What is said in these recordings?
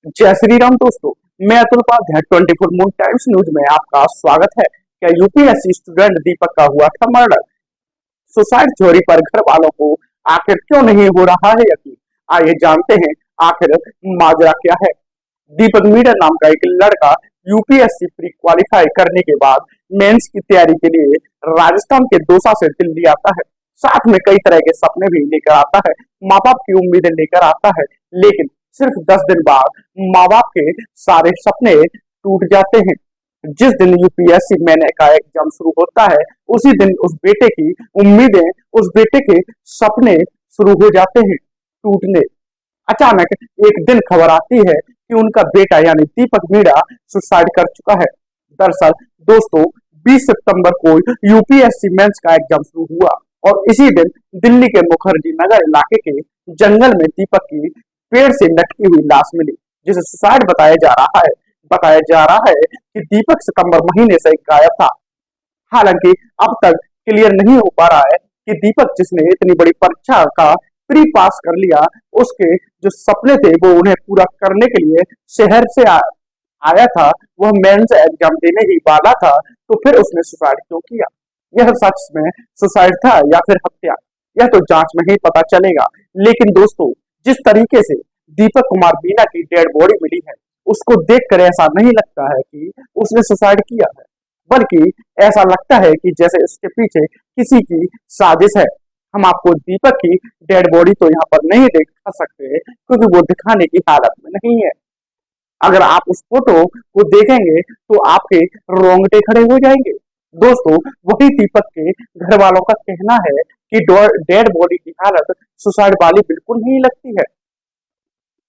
जय श्री राम दोस्तों। मैं Atul Upadhyay 24 moon times news में आपका स्वागत है। क्या यूपीएससी स्टूडेंट दीपक का हुआ था मर्डर? सुसाइड थ्योरी पर घर वालों को आखिर क्यों नहीं हो रहा है यकीन? आइए जानते हैं आखिर माजरा क्या है। दीपक मीडा नाम का एक लड़का यूपीएससी प्री क्वालिफाई करने के बाद मेंस की तैयारी के लिए राजस्थान के दौसा से दिल्ली आता है। साथ में कई तरह के सपने भी लेकर आता है, माँ बाप की उम्मीदें लेकर आता है। लेकिन सिर्फ 10 दिन बाद माँ बाप के सारे सपने टूट जाते हैं। जिस दिन यूपीएससी मेन का एग्जाम शुरू होता है उसी दिन उस बेटे की उम्मीदें, उस बेटे के सपने शुरू हो जाते हैं टूटने। अचानक एक दिन खबर आती है कि उनका बेटा यानी दीपक मीणा सुसाइड कर चुका है। दरअसल दोस्तों 20 सितंबर को यूपीएससी मेंस का एग्जाम शुरू हुआ और इसी दिन दिल्ली के मुखर्जी नगर इलाके के जंगल में दीपक की पेड़ से लटकी हुई लाश मिली, जिसे सुसाइड बताया जा रहा है। बताया जा रहा है कि दीपक सितंबर महीने से गायब था। हालांकि अब तक क्लियर नहीं हो पा रहा है कि दीपक जिसने इतनी बड़ी परीक्षा का प्री पास कर लिया, उसके जो सपने थे वो उन्हें पूरा करने के लिए शहर से आया था, वह मेंस एग्जाम देने ही वाला था, तो फिर उसने सुसाइड क्यों किया? यह सच में सुसाइड था या फिर हत्या, यह तो जांच में ही पता चलेगा। लेकिन दोस्तों जिस तरीके से दीपक कुमार मीणा की डेड बॉडी मिली है, उसको देखकर ऐसा नहीं लगता है कि उसने सुसाइड किया है, बल्कि ऐसा लगता है कि जैसे इसके पीछे किसी की साजिश है। हम आपको दीपक की डेड बॉडी तो यहाँ पर नहीं दिखा सकते क्योंकि वो दिखाने की हालत में नहीं है। अगर आप उस फोटो को देखेंगे तो आपके रोंगटे खड़े हो जाएंगे। दोस्तों वही दीपक के घर वालों का कहना है कि डेड बॉडी की हालत सुसाइड वाली बिल्कुल नहीं लगती है।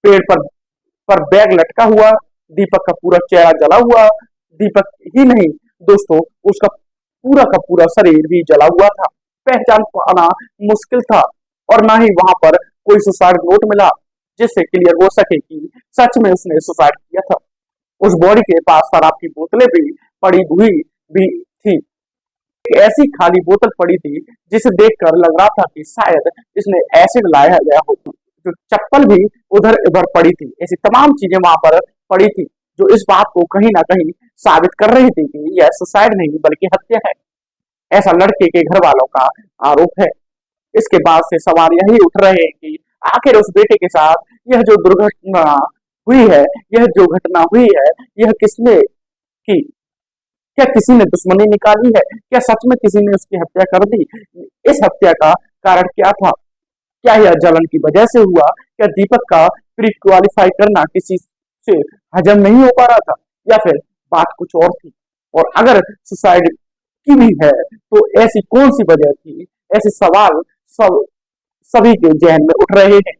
पेड़ पर बैग लटका हुआ, दीपक का पूरा चेहरा जला हुआ, दीपक ही नहीं दोस्तों उसका पूरा का पूरा शरीर भी जला हुआ था। पहचान पाना मुश्किल था और ना ही वहां पर कोई सुसाइड नोट मिला जिससे क्लियर हो सके कि सच में उसने सुसाइड किया था। उस बॉडी के पास शराब की बोतलें भी पड़ी हुई भी थी। एक ऐसी खाली बोतल पड़ी थी जिसे देखकर लग रहा था कि शायद इसने एसिड लाया गया हो। जो चप्पल भी उधर उधर पड़ी थी, ऐसी तमाम चीजें वहां पर पड़ी थी जो इस बात को कहीं ना कहीं साबित कर रही थी कि यह सुसाइड नहीं बल्कि हत्या है। ऐसा लड़के के घर वालों का आरोप है। इसके बाद से सवाल यही उठ रहे हैं कि आखिर उस बेटे के साथ यह जो दुर्घटना हुई है, यह जो घटना हुई है, यह किसने की? क्या किसी ने दुश्मनी निकाली है? क्या सच में किसी ने उसकी हत्या कर दी? इस हत्या का कारण क्या था? क्या यह जलन की वजह से हुआ? क्या दीपक का प्री क्वालिफाई करना किसी से हजम नहीं हो पा रहा था या फिर बात कुछ और थी? और अगर सुसाइड की भी है तो ऐसी कौन सी वजह थी? ऐसे सवाल सब सभी के जहन में उठ रहे हैं।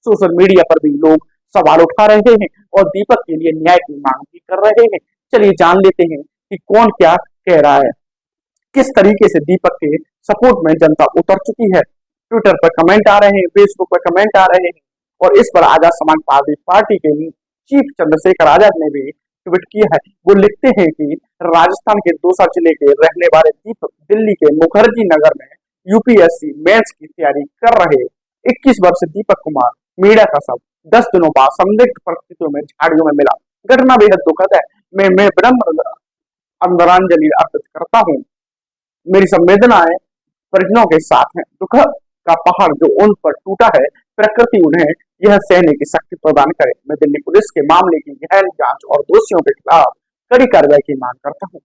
सोशल मीडिया पर भी लोग सवाल उठा रहे हैं और दीपक के लिए न्याय की मांग भी कर रहे हैं। चलिए जान लेते हैं कि कौन क्या कह रहा है, किस तरीके से दीपक के सपोर्ट में जनता उतर चुकी है। ट्विटर पर कमेंट आ रहे हैं, फेसबुक पर कमेंट आ रहे हैं और इस पर आजाद समाजवादी पार्टी के चीफ चंद्रशेखर आजाद ने भी ट्वीट किया है। वो लिखते हैं कि राजस्थान के दौसा जिले के रहने वाले दीपक दिल्ली के मुखर्जी नगर में यूपीएससी मेंस की तैयारी कर रहे 21 वर्षीय दीपक कुमार मीणा का शव 10 दिनों बाद संदिग्ध परिस्थितियों में झाड़ियों में मिला। घटना बेहद दुखद है। मैं विनम्र अंतरांजलि अर्पित करता हूँ। मेरी संवेदनाएं परिजनों के साथ हैं। दुख का पहाड़ जो उन पर टूटा है, प्रकृति उन्हें यह सहने की शक्ति प्रदान करे। मैं दिल्ली पुलिस के मामले की गहन जांच और दोषियों के खिलाफ कड़ी कार्रवाई की मांग करता हूँ।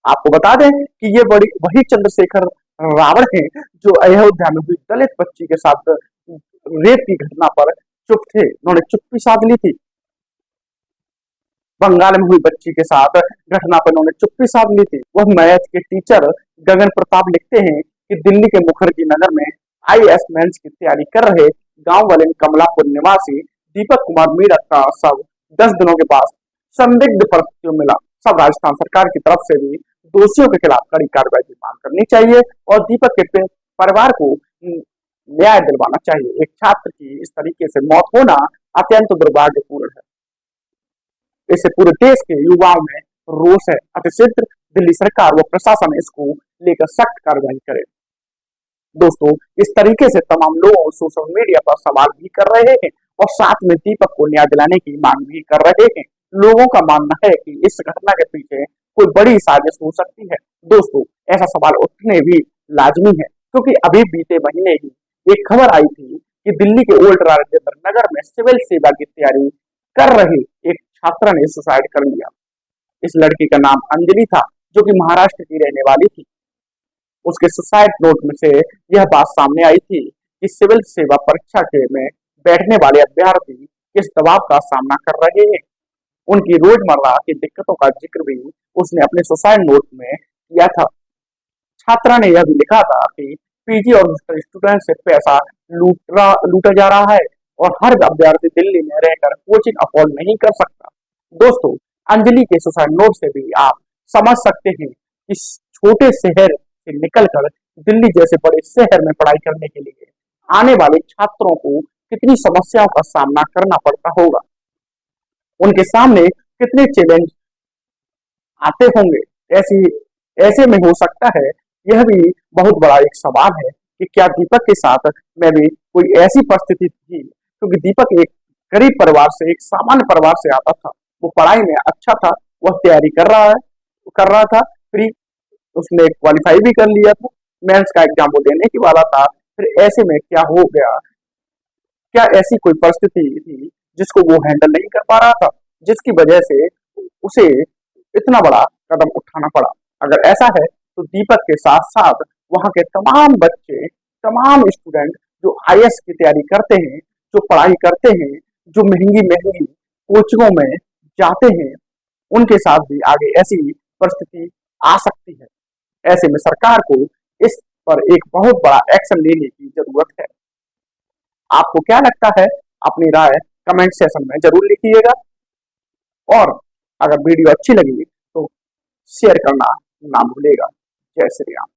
आपको बता दें कि ये बड़ी वही चंद्रशेखर रावण है जो अयोध्या में हुई दलित बच्ची के साथ रेप की घटना पर चुप थे। उन्होंने चुप्पी साध ली थी। बंगाल में हुई बच्ची के साथ घटना पर उन्होंने चुप्पी साध ली थी। वह मैथ के टीचर गगन प्रताप लिखते हैं कि दिल्ली के मुखर्जी नगर में आईएएस मेंस की तैयारी कर रहे गांव वाले कमलापुर निवासी दीपक कुमार मीणा का शव 10 दिनों के बाद संदिग्ध परिस्थितियों में मिला। सब राजस्थान सरकार की तरफ से भी दोषियों के खिलाफ कड़ी कार्रवाई की मांग करनी चाहिए और दीपक के परिवार को न्याय दिलवाना चाहिए। एक छात्र की इस तरीके से मौत होना अत्यंत दुर्भाग्यपूर्ण है। इससे पूरे देश के युवाओं में रोष है। अतिशीघ्र दिल्ली सरकार व प्रशासन इसको लेकर सख्त कार्रवाई करे। दोस्तों इस तरीके से तमाम लोग सोशल मीडिया पर सवाल भी कर रहे हैं और साथ में दीपक को न्याय दिलाने की मांग भी कर रहे हैं। लोगों का मानना है कि इस घटना के पीछे कोई बड़ी साजिश हो सकती है। दोस्तों, ऐसा सवाल उठने भी लाजमी है, क्योंकि अभी बीते महीने ही एक खबर आई थी कि दिल्ली के ओल्ड राजेंद्र नगर में सिविल सेवा की तैयारी कर रही एक छात्रा ने सुसाइड कर लिया। इस लड़की का नाम अंजलि था, जो कि महाराष्ट्र की रहने वाली थी। उसके सुसाइड नोट में से यह बात सामने आई थी कि सिविल सेवा परीक्षा के में बैठने वाले अभ्यर्थी किस दबाव का सामना कर रहे हैं। उनकी रोजमर्रा की दिक्कतों का जिक्र भी उसने अपने सुसाइड नोट में किया था। छात्रा ने यह भी लिखा था कि पीजी और स्टूडेंट से पैसा लूटा जा रहा है और हर अभ्यर्थी दिल्ली में रहकर कोचिंग अफोर्ड नहीं कर सकता। दोस्तों, अंजलि के सुसाइड नोट से भी आप समझ सकते हैं कि इस छोटे शहर से निकलकर दिल्ली जैसे बड़े शहर में पढ़ाई करने के लिए आने वाले छात्रों को कितनी समस्याओं का सामना करना पड़ता होगा। उनके सामने कितने चैलेंज आते होंगे। ऐसी ऐसे में हो सकता है, यह भी बहुत बड़ा एक सवाल है कि क्या दीपक के साथ में भी कोई ऐसी परिस्थिति थी, क्योंकि दीपक एक गरीब परिवार से, एक सामान्य परिवार से आता था। वो पढ़ाई में अच्छा था, वह तैयारी कर रहा था, फिर उसने क्वालिफाई भी कर लिया था, मेंस का एग्जाम वो देने की वाला था। फिर ऐसे में क्या हो गया, क्या ऐसी कोई परिस्थिति थी जिसको वो हैंडल नहीं कर पा रहा था, जिसकी वजह से उसे इतना बड़ा कदम उठाना पड़ा। अगर ऐसा है तो दीपक के साथ साथ वहां के तमाम बच्चे, तमाम स्टूडेंट जो आईएएस की तैयारी करते हैं, जो पढ़ाई करते हैं, जो महंगी महंगी कोचिंगों में जाते हैं, उनके साथ भी आगे ऐसी परिस्थिति आ सकती है। ऐसे में सरकार को इस पर एक बहुत बड़ा एक्शन लेने की जरूरत है। आपको क्या लगता है? अपनी राय कमेंट सेशन में जरूर लिखिएगा, और अगर वीडियो अच्छी लगी तो शेयर करना ना भूलेगा। जय श्री राम।